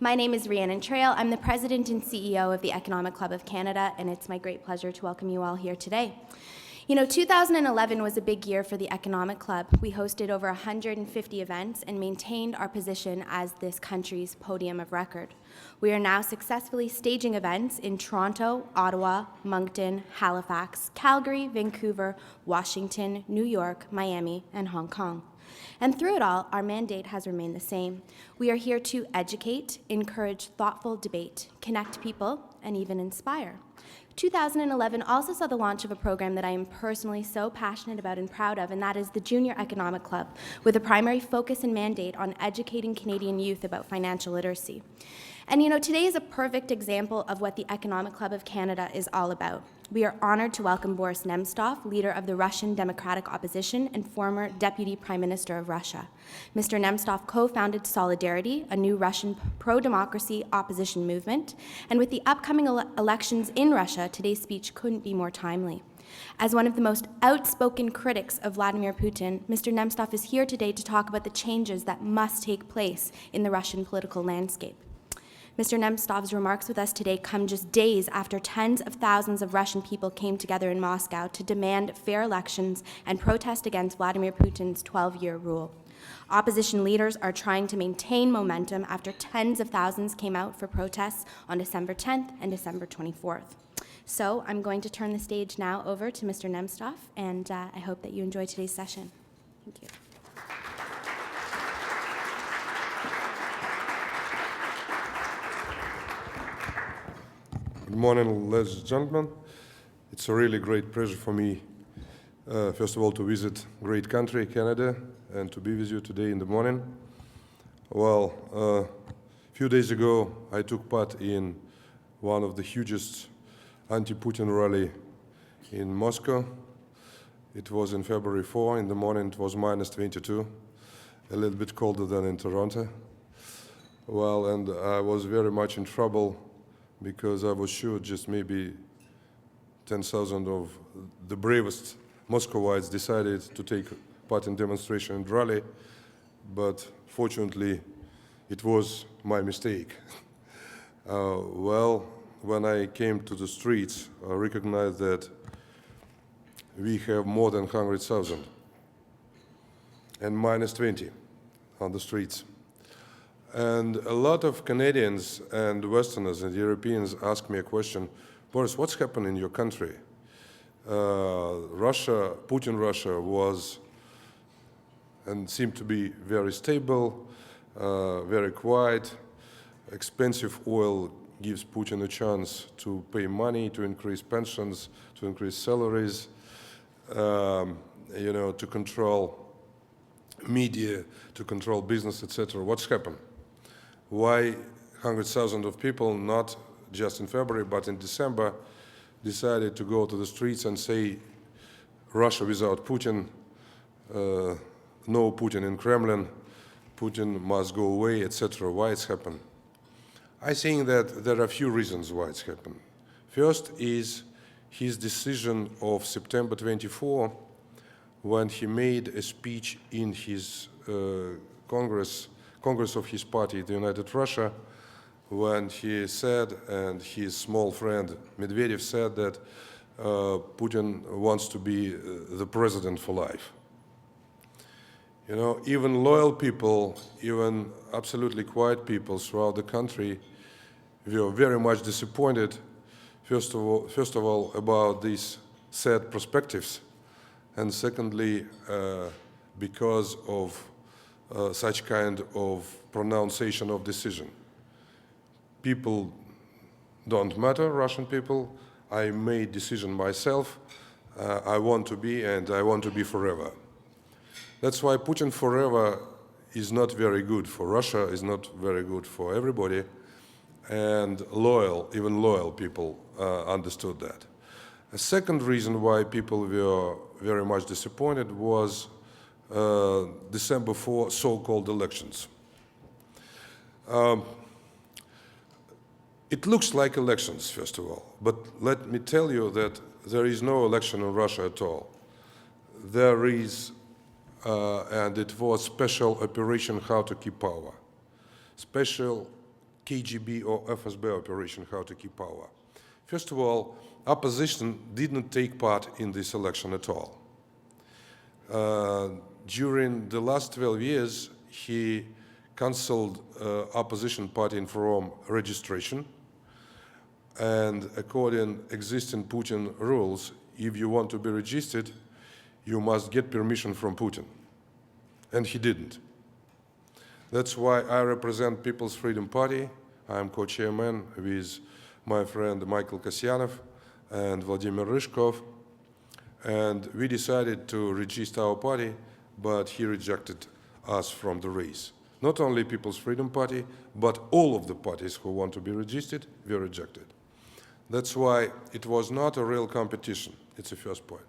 My name is Rhiannon Trail. I'm the President and CEO of the Economic Club of Canada, and it's my great pleasure to welcome you all here today. 2011 was a big year for the Economic Club. We hosted over 150 events and maintained our position as this country's podium of record. We are now successfully staging events in Toronto, Ottawa, Moncton, Halifax, Calgary, Vancouver, Washington, New York, Miami, and Hong Kong. And through it all, our mandate has remained the same. We are here to educate, encourage thoughtful debate, connect people, and even inspire. 2011 also saw the launch of a program that I am personally so passionate about and proud of, and that is the Junior Economic Club, with a primary focus and mandate on educating Canadian youth about financial literacy. And today is a perfect example of what the Economic Club of Canada is all about. We are honored to welcome Boris Nemtsov, leader of the Russian Democratic Opposition and former Deputy Prime Minister of Russia. Mr. Nemtsov co-founded Solidarity, a new Russian pro-democracy opposition movement, and with the upcoming elections in Russia, today's speech couldn't be more timely. As one of the most outspoken critics of Vladimir Putin, Mr. Nemtsov is here today to talk about the changes that must take place in the Russian political landscape. Mr. Nemtsov's remarks with us today come just days after tens of thousands of Russian people came together in Moscow to demand fair elections and protest against Vladimir Putin's 12-year rule. Opposition leaders are trying to maintain momentum after tens of thousands came out for protests on December 10th and December 24th. So I'm going to turn the stage now over to Mr. Nemtsov, and I hope that you enjoy today's session. Thank you. Good morning, ladies and gentlemen. It's a really great pleasure for me, first of all, to visit great country, Canada, and to be with you today in the morning. Well, a few days ago, I took part in one of the hugest anti-Putin rally in Moscow. It was in February 4. In the morning, it was minus 22, a little bit colder than in Toronto. Well, and I was very much in trouble because I was sure just maybe 10,000 of the bravest Muscovites decided to take part in demonstration and rally, but fortunately, it was my mistake. Well, when I came to the streets, I recognized that we have more than 100,000 and minus 20 on the streets. And a lot of Canadians and Westerners and Europeans ask me a question, Boris, what's happened in your country? Putin Russia was and seemed to be very stable, very quiet. Expensive oil gives Putin a chance to pay money, to increase pensions, to increase salaries, to control media, to control business, etc. What's happened? Why 100,000 of people, not just in February, but in December, decided to go to the streets and say, Russia without Putin, no Putin in Kremlin, Putin must go away, etc. Why it's happened? I think that there are a few reasons why it's happened. First is his decision of September 24, when he made a speech in his Congress of his party, the United Russia, when he said, and his small friend Medvedev said that Putin wants to be the president for life. Even loyal people, even absolutely quiet people throughout the country, were very much disappointed, first of all, about these sad perspectives, and secondly, because of such kind of pronunciation of decision. People don't matter, Russian people. I made decision myself. I want to be, and I want to be forever. That's why Putin forever is not very good for Russia, is not very good for everybody, and even loyal people understood that. A second reason why people were very much disappointed was December 4 so-called elections. It looks like elections, first of all, but let me tell you that there is no election in Russia at all. There is, and it was special operation how to keep power. Special KGB or FSB operation, how to keep power. First of all, opposition didn't take part in this election at all. During the last 12 years, he canceled opposition party from registration. And according existing Putin rules, if you want to be registered, you must get permission from Putin. And he didn't. That's why I represent People's Freedom Party. I'm co-chairman with my friend Michael Kasyanov and Vladimir Ryzhkov. And we decided to register our party, but he rejected us from the race. Not only People's Freedom Party, but all of the parties who want to be registered were rejected. That's why it was not a real competition. It's the first point.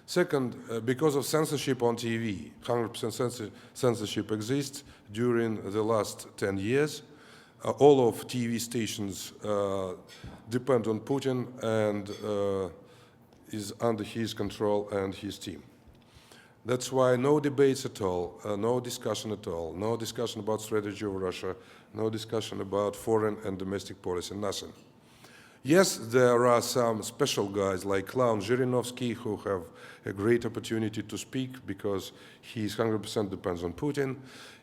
Second, because of censorship on TV, 100% censorship exists during the last 10 years. All of TV stations depend on Putin and is under his control and his team. That's why no debates at all, no discussion at all, no discussion about strategy of Russia, no discussion about foreign and domestic policy, nothing. Yes, there are some special guys like Clown Zhirinovsky who have a great opportunity to speak because he 100% depends on Putin.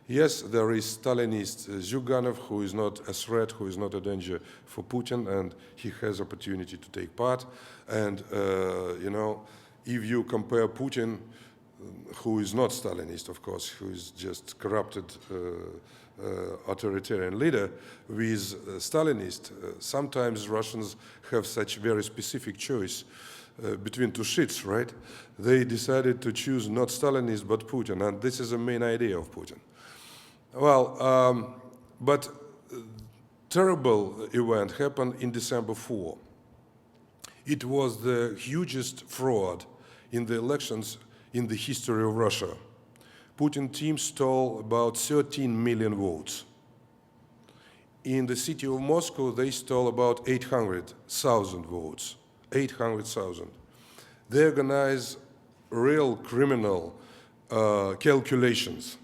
Yes, there is Stalinist Zyuganov who is not a threat, who is not a danger for Putin, and he has opportunity to take part. And, you know, if you compare Putin, who is not Stalinist, of course, who is just corrupted authoritarian leader, with Stalinist, sometimes Russians have such very specific choice between two shits, right? They decided to choose not Stalinist, but Putin, and this is the main idea of Putin. Well, but terrible event happened in December 4. It was the hugest fraud in the elections in the history of Russia. Putin team stole about 13 million votes. In the city of Moscow, they stole about 800,000 votes. 800,000. They organized real criminal calculations.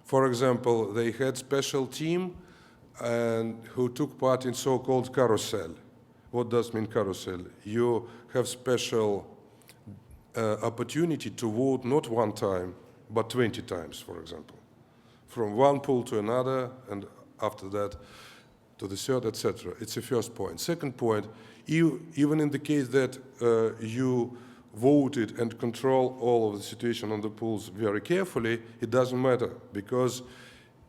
For example, they had special team who took part in so-called carousel. What does mean carousel? You have special opportunity to vote not one time, but 20 times, for example. From one poll to another, and after that to the third, etc. It's the first point. Second point, even in the case that you voted and control all of the situation on the polls very carefully, it doesn't matter, because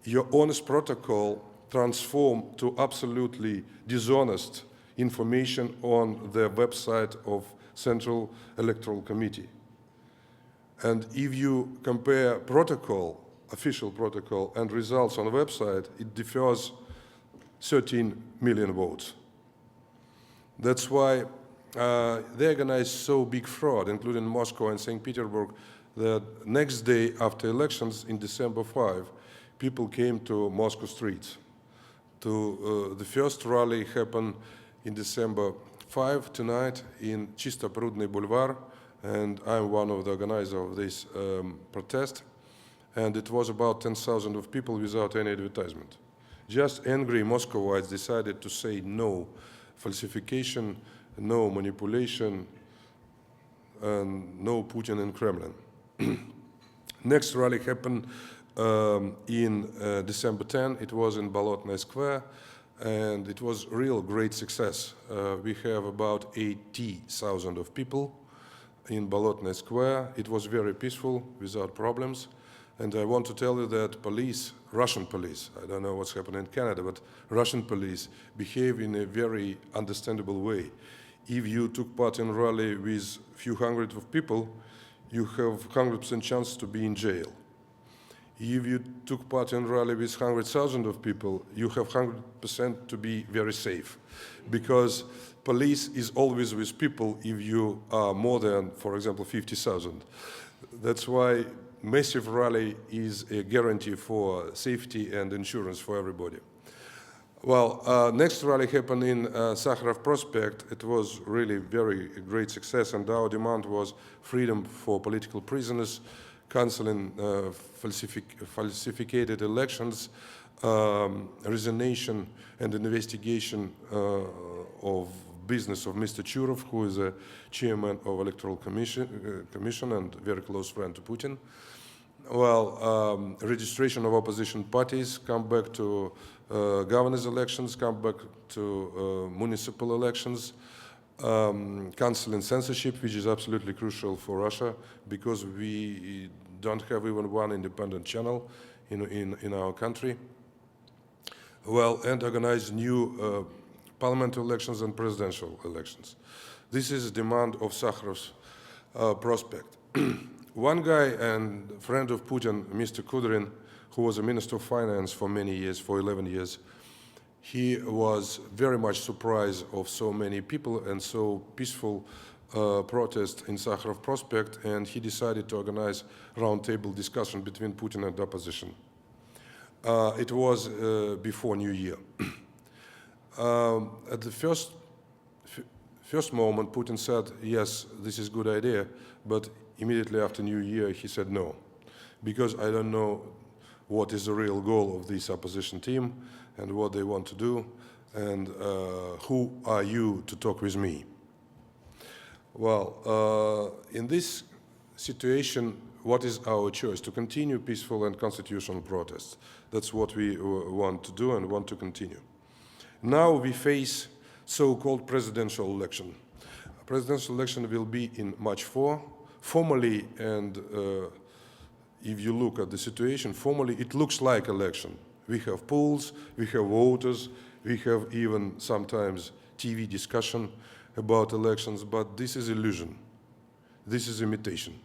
your honest protocol transformed to absolutely dishonest information on the website of Central Electoral Committee. And if you compare protocol, official protocol, and results on the website, it differs 13 million votes. That's why they organized so big fraud, including Moscow and St. Petersburg, that next day after elections in December 5, people came to Moscow streets. The first rally happened in December 5 tonight in Chistoprudny Boulevard, and I'm one of the organizers of this protest. And it was about 10,000 of people without any advertisement. Just angry Moscovites decided to say no falsification, no manipulation, and no Putin and Kremlin. Next rally happened in December 10. It was in Bolotnaya Square, and it was real great success. We have about 80,000 of people in Bolotnaya Square. It was very peaceful, without problems. And I want to tell you that police, Russian police, I don't know what's happening in Canada, but Russian police behave in a very understandable way. If you took part in a rally with a few hundred of people, you have 100% chance to be in jail. If you took part in a rally with 100,000 of people, you have 100% to be very safe. Because police is always with people if you are more than, for example, 50,000. That's why massive rally is a guarantee for safety and insurance for everybody. Well, next rally happened in Sakharov Prospect. It was really very great success, and our demand was freedom for political prisoners, canceling falsificated elections, resignation and investigation of business of Mr. Churov, who is a chairman of Electoral Commission and very close friend to Putin. Well, registration of opposition parties, come back to governors' elections, come back to municipal elections, cancel and censorship, which is absolutely crucial for Russia because we don't have even one independent channel in our country. Well, and organize new parliamentary elections and presidential elections. This is a demand of Sakharov's prospect. One guy and friend of Putin, Mr. Kudrin, who was a minister of finance for many years, for 11 years, he was very much surprised of so many people and so peaceful protest in Sakharov Prospect, and he decided to organize roundtable discussion between Putin and the opposition. It was before New Year. At the first moment, Putin said, yes, this is a good idea, but immediately after New Year, he said no, because I don't know what is the real goal of this opposition team and what they want to do, and who are you to talk with me? Well, in this situation, what is our choice? To continue peaceful and constitutional protests. That's what we want to do and want to continue. Now we face so-called presidential election. A presidential election will be in March 4. Formally, and if you look at the situation, formally it looks like election. We have polls, we have voters, we have even sometimes TV discussion about elections, but this is illusion. This is imitation.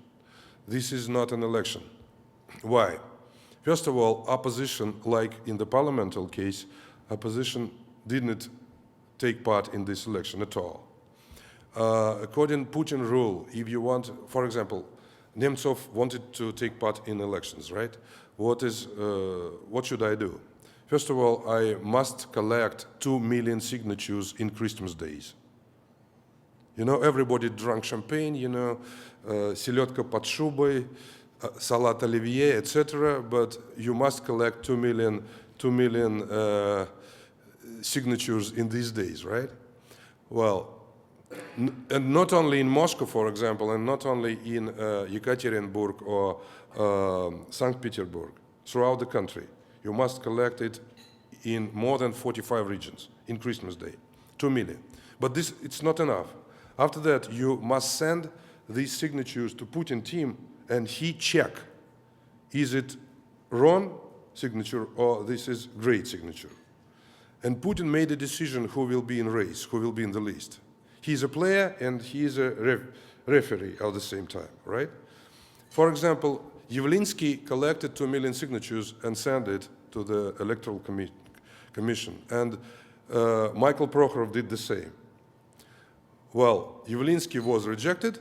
This is not an election. Why? First of all, opposition, like in the parliamentary case, opposition didn't take part in this election at all. According to Putin rule, if you want, for example, Nemtsov wanted to take part in elections, right? What should I do? First of all, I must collect 2 million signatures in Christmas days. You know, everybody drank champagne, you know, селедка под шубой, салат оливье, etc. But you must collect 2 million signatures in these days, right? Well, and not only in Moscow, for example, and not only in Yekaterinburg or St. Petersburg, throughout the country. You must collect it in more than 45 regions in Christmas Day, 2 million. But this, it's not enough. After that, you must send these signatures to Putin team and he check, is it wrong signature or this is great signature? And Putin made a decision who will be in race, who will be in the list. He's a player and he is a referee at the same time, right? For example, Yavlinsky collected 2 million signatures and sent it to the Electoral Commission. And Michael Prokhorov did the same. Well, Yavlinsky was rejected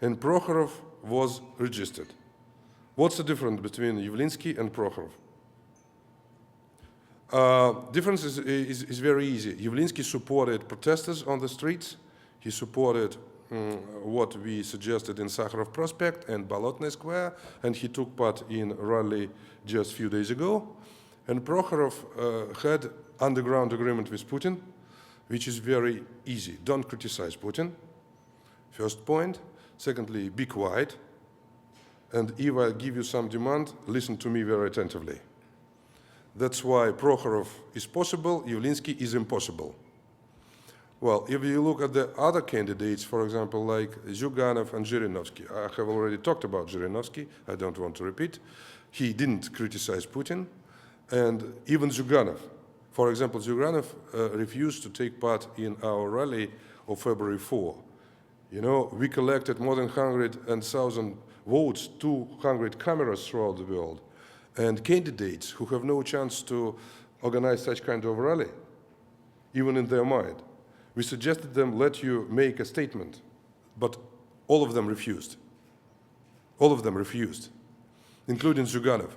and Prokhorov was registered. What's the difference between Yavlinsky and Prokhorov? Difference is very easy. Yavlinsky supported protesters on the streets. He supported what we suggested in Sakharov Prospect and Bolotnaya Square, and he took part in a rally just a few days ago. And Prokhorov had underground agreement with Putin, which is very easy. Don't criticize Putin, first point. Secondly, be quiet. And if I give you some demand, listen to me very attentively. That's why Prokhorov is possible, Yavlinsky is impossible. Well, if you look at the other candidates, for example, like Zyuganov and Zhirinovsky, I have already talked about Zhirinovsky, I don't want to repeat. He didn't criticize Putin, and even Zyuganov. For example, Zyuganov refused to take part in our rally of February 4. You know, we collected more than 100,000 votes, 200 cameras throughout the world. And candidates who have no chance to organize such kind of rally, even in their mind. We suggested them, let you make a statement, but all of them refused. All of them refused, including Zyuganov.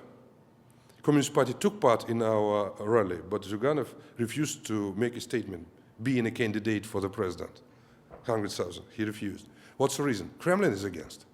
Communist Party took part in our rally, but Zyuganov refused to make a statement, being a candidate for the president. 100,000, he refused. What's the reason? Kremlin is against.